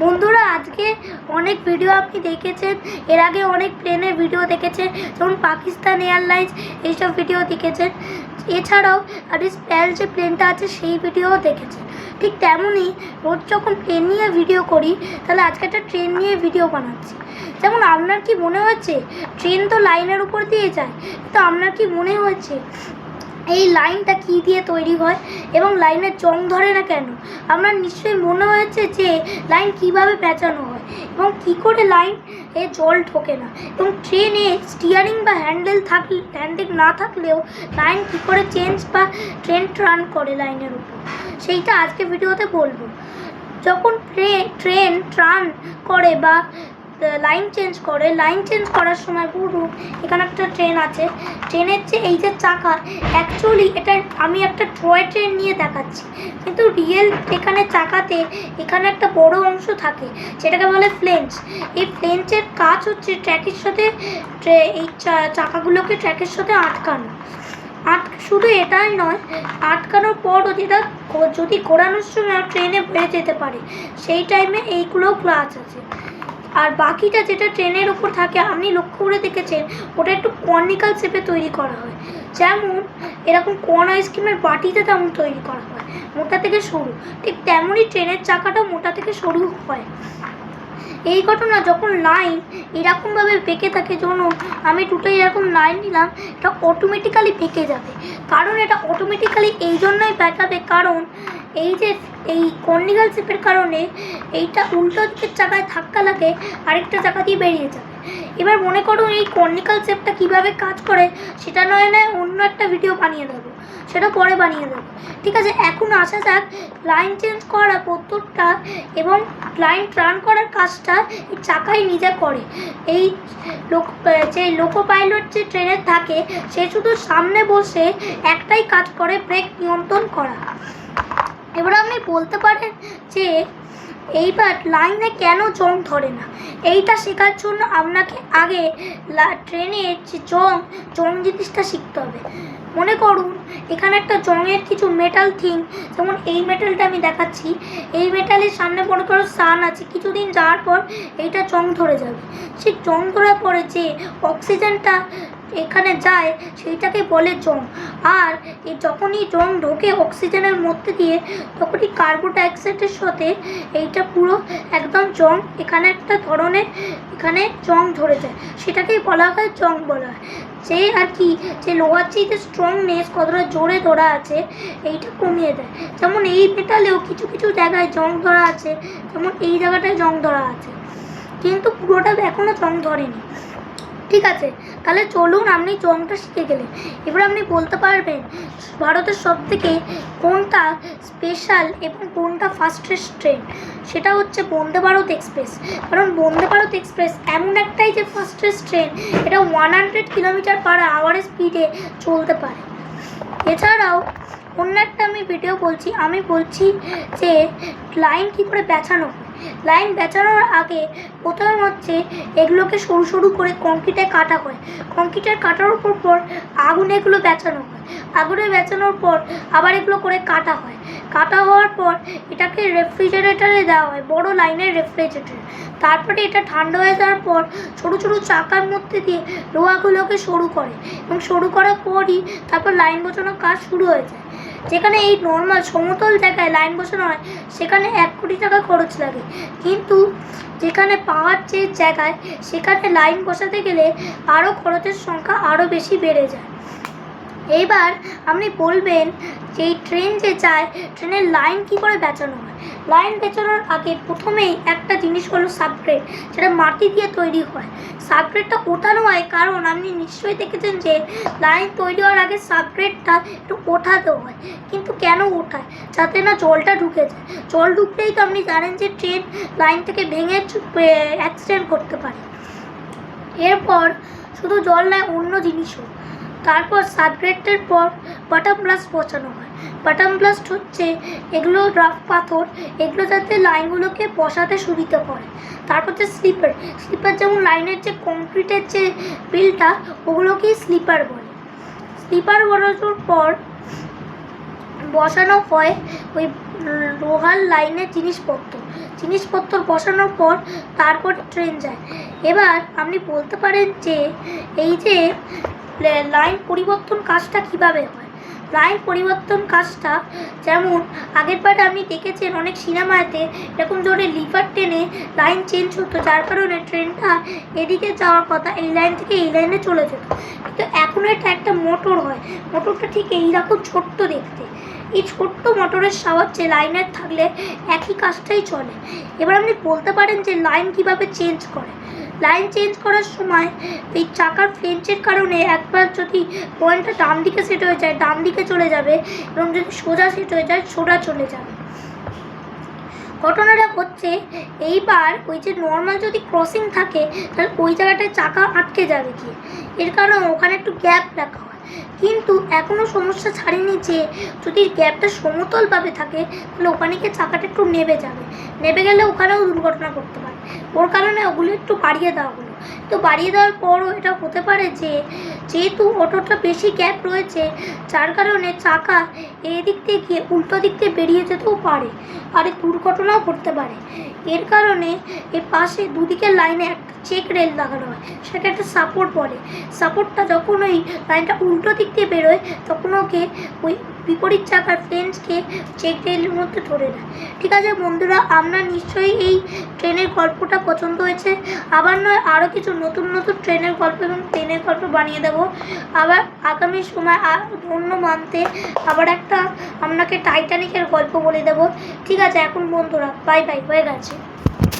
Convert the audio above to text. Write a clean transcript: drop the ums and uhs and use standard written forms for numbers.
বন্ধুরা আজকে অনেক ভিডিও আপনি দেখেছেন, এর আগে অনেক প্লেনের ভিডিও দেখেছেন, যেমন পাকিস্তান এয়ারলাইন্স এইসব ভিডিও দেখেছেন। এছাড়াও আপনি স্প্যাল যে প্লেনটা আছে সেই ভিডিওও দেখেছেন। ঠিক তেমনই রোজ যখন প্লেন নিয়ে ভিডিও করি, তাহলে আজকে একটা ট্রেন নিয়ে ভিডিও বানাচ্ছি। যেমন আপনার কি মনে হচ্ছে ট্রেন তো লাইনের উপর দিয়ে যায়, তো আপনার কি মনে হচ্ছে এই লাইনটা কী দিয়ে তৈরি হয় এবং লাইনের জং ধরে না কেন? আপনার নিশ্চয়ই মনে হয়েছে যে লাইন কিভাবে পেঁচানো হয় এবং কি করে লাইন জল ঢোকে না, এবং ট্রেনে স্টিয়ারিং বা হ্যান্ডেল না থাকলেও লাইন কী করে চেঞ্জ বা ট্রেন রান করে লাইনের উপর, সেইটা আজকে ভিডিওতে বলবো। যখন ট্রেন টার্ন করে বা লাইন চেঞ্জ করার সময় ধরুন এখানে একটা ট্রেন আছে, ট্রেনের যে এই যে চাকা, অ্যাকচুয়ালি এটা আমি একটা টয় ট্রেন নিয়ে দেখাচ্ছি, কিন্তু রিয়েল এখানে চাকাতে এখানে একটা বড় অংশ থাকে যেটাকে বলে ফ্লেঞ্চ। এই ফ্লেঞ্চের কাজ হচ্ছে ট্র্যাকের সাথে এই চাকাগুলোকে ট্র্যাকের সাথে আটকানো। শুধু এটাই নয়, আটকানোর পরও যেটা যদি ঘোরানোর সময় ট্রেনে বেড়ে যেতে পারে, সেই টাইমে এইগুলোও ক্লাচ আছে। আর বাকিটা যেটা ট্রেনের উপর থাকে আপনি লক্ষ্য করে দেখেছেন, ওটা একটু কর্নিক্যাল শেপে তৈরি করা হয়, যেমন এরকম কোন আইসক্রিমের বাটিতে তেমন তৈরি করা হয়, মোটা থেকে সরু। ঠিক তেমনই ট্রেনের চাকাটা মোটা থেকে সরু হয়। এই ঘটনা যখন লাইন এরকমভাবে বেঁকে থাকে, জন্য আমি দুটো এরকম লাইন নিলাম, এটা অটোমেটিক্যালি বেঁকে যাবে। কারণ এটা অটোমেটিক্যালি এই জন্যই বেঁকাবে, কারণ এই যে এই কর্নিক্যাল শেপের কারণে এইটা উল্টো দিকের চাকায় ধাক্কা লাগে, আরেকটা চাকা দিয়ে বেরিয়ে যাবে। এবার মনে করুন এই কর্নিক্যাল শেপটা কীভাবে কাজ করে সেটা নয় অন্য একটা ভিডিও বানিয়ে দেবো, সেটা পরে বানিয়ে দেবো। ঠিক আছে, এখন আসা যাক লাইন চেঞ্জ করা পদ্ধতিটা এবং লাইন টার্ন করার কাজটা এই চাকাই নিজে করে। এই যে লোকো পাইলট যে ট্রেনের থাকে, সে শুধু সামনে বসে একটাই কাজ করে, ব্রেক নিয়ন্ত্রণ করা। এবার আপনি বলতে পারেন যে এইবার লাইনে কেন জং ধরে না, এইটা শেখার জন্য আপনাকে আগে ট্রেনের যে জং জিনিসটা শিখতে হবে। মনে করুন এখানে একটা জংয়ের কিছু মেটাল থিং, যেমন এই মেটালটা আমি দেখাচ্ছি, এই মেটালের সামনে মনে করো সান আছে, কিছুদিন যাওয়ার পর এইটা জং ধরে যাবে। সেই জং ধরার পরে যে অক্সিজেনটা এখানে যায় সেইটাকে বলে জং। আর যখনই জং ঢোকে অক্সিজেনের মধ্যে দিয়ে, তখনই কার্বন ডাইঅক্সাইডের সাথে এইটা পুরো একদম জং, এখানে একটা ধরনের এখানে জং ধরে যায়, সেটাকেই বলা হয় জং বলা হয়। যে আর কি যে লোহার যে স্ট্রংনেস কতটা জোরে ধরা আছে এইটা কমিয়ে দেয়। যেমন এই মেটালেও কিছু কিছু জায়গায় জং ধরা আছে, যেমন এই জায়গাটায় জং ধরা আছে, কিন্তু পুরোটা এখনও জং ধরেনি। ঠিক আছে, তাহলে চলুন আপনি জংটা শিখে গেলেন, এবার আপনি বলতে পারবেন ভারতের সবথেকে কোনটা স্পেশাল এবং কোনটা ফাস্টেস্ট ট্রেন। সেটা হচ্ছে বন্দে ভারত এক্সপ্রেস। কারণ বন্দে ভারত এক্সপ্রেস এমন একটাই যে ফাস্টেস্ট ট্রেন, এটা 100 কিলোমিটার/আওয়ার স্পিডে চলতে পারে। এছাড়াও অন্য একটা আমি ভিডিও বলছি, আমি বলছি যে লাইন কী করে বেছানো হয়। লাইন বেছানোর আগে প্রথমে হচ্ছে এগুলোকে সরু সরু করে কংক্রিটে কাটা হয়, কংক্রিটের কাটার পর আগুনে এগুলো বেছানো হয়, আগুনে বেছানোর পর আবার এগুলো করে কাটা হয়, কাটা হওয়ার পর এটাকে রেফ্রিজারেটরে দেওয়া হয়, বড় লাইনের রেফ্রিজারেটর। তারপরে এটা ঠান্ডা হয়ে যাওয়ার পর ছোটো ছোটো চাকার মধ্যে দিয়ে লোহাগুলোকে সরু করে, এবং সরু করার পরই তারপর লাইন বসানোর কাজ শুরু হয়ে যায়। যেখানে এই নর্মাল সমতল জায়গায় লাইন বসানো হয় সেখানে 1 কোটি টাকা খরচ লাগে, কিন্তু যেখানে পাহাড় যে জায়গায় সেখানে লাইন বসাতে গেলে আরও খরচের সংখ্যা আরও বেশি বেড়ে যায়। এইবার আপনি বলবেন যে এই ট্রেন যে যায়, ট্রেনের লাইন কী করে বেছানো হয়। লাইন বেছানোর আগে প্রথমেই একটা জিনিস হলো সাবগ্রেড, যেটা মাটি দিয়ে তৈরি হয়। সাবগ্রেডটা ওঠানো হয় কারণ আপনি নিশ্চয়ই দেখেছেন যে লাইন তৈরি হওয়ার আগে সাবগ্রেডটা একটু ওঠাতে হয়। কিন্তু কেন ওঠায়? যাতে না জলটা ঢুকে যায়। জল ঢুকলেই তো আপনি জানেন যে ট্রেন লাইন থেকে ভেঙে অ্যাক্সিডেন্ট করতে পারে। এরপর শুধু জল নয়, অন্য জিনিসও। তারপর সাবগ্রেডের পর বাটাম ব্লাস্ট বসানো হয়। বাটাম ব্লাস্ট হচ্ছে এগুলো রাফ পাথর, এগুলো যাতে লাইনগুলোকে বসাতে সুবিধা করে। তারপর যে স্লিপার যেমন লাইনের যে কংক্রিটের যে বিলটা, ওগুলোকেই স্লিপার বলে। স্লিপার বসানোর পর বসানো হয় ওই লোহার লাইনের জিনিসপত্র বসানোর পর তারপর ট্রেন যায়। এবার আপনি বলতে পারেন যে এই যে লাইন পরিবর্তন কাজটা কিভাবে হয়। লাইন পরিবর্তন কাজটা যেমন আগের বারে আপনি দেখেছেন অনেক সিনেমাতে এরকম ধরে লিভার টেনে লাইন চেঞ্জ হতো, যার কারণে ট্রেনটা এদিকে যাওয়ার কথা এই লাইন থেকে এই লাইনে চলে যেত। কিন্তু এখন এটা একটা মোটর হয়, মোটরটা ঠিক এইরকম ছোট্ট দেখতে। এই ছোট্ট মোটরের সাহায্যে লাইনের থাকলে একই কাজটাই চলে। এবার আপনি বলতে পারেন যে লাইন কিভাবে চেঞ্জ করে। লাইন চেঞ্জ করার সময় এই চাকার ফ্লেঞ্চের কারণে একবার যদি পয়েন্টটা ডান দিকে সেট হয়ে যায় ডান দিকে চলে যাবে, এবং যদি সোজা সেট হয়ে যায় সোজা চলে যাবে। ঘটনাটা হচ্ছে এইবার ওই যে নর্মাল যদি ক্রসিং থাকে তাহলে ওই জায়গাটায় চাকা আটকে যাবে কি, এর কারণে ওখানে একটু গ্যাপ রাখা হয়। কিন্তু এখনও সমস্যা ছাড়েনি যে যদি গ্যাপটা সমতলভাবে থাকে তাহলে ওখানে গিয়ে চাকাটা একটু নেবে যাবে, নেবে গেলে ওখানেও দুর্ঘটনা করতে পারে। ওর কারণে ওগুলো একটু বাড়িয়ে দেওয়া হলো। তো বাড়িয়ে দেওয়ার পরও এটা হতে পারে যে যেহেতু অটোটা বেশি গ্যাপ রয়েছে যার কারণে চাকা এদিক দিয়ে গিয়ে উল্টো দিক দিয়ে বেরিয়ে যেতেও পারে, আর দুর্ঘটনাও ঘটতে পারে। এর কারণে এর পাশে দুদিকের লাইনে একটা চেক রেল লাগানো হয়, সেটা একটা সাপোর্ট বলে। সাপোর্টটা যখন ওই লাইনটা উল্টো দিক দিয়ে বেরোয় তখন ওকে ওই বিপরীত চাকার ফ্লেঞ্চকে চেক রেলের মধ্যে ধরে নেয়। ঠিক আছে বন্ধুরা, আপনার নিশ্চয়ই এই ট্রেনের গল্পটা পছন্দ হয়েছে। আবার নয় আরও কিছু নতুন নতুন ট্রেনের গল্প এবং প্লেনের গল্প বানিয়ে দেবো। আবার আগামী সময় অন্য মান্থে আবার একটা আপনাকে টাইটানিকের গল্প বলে দেবো। ঠিক আছে এখন বন্ধুরা বাই বাই, হয়ে গেছে।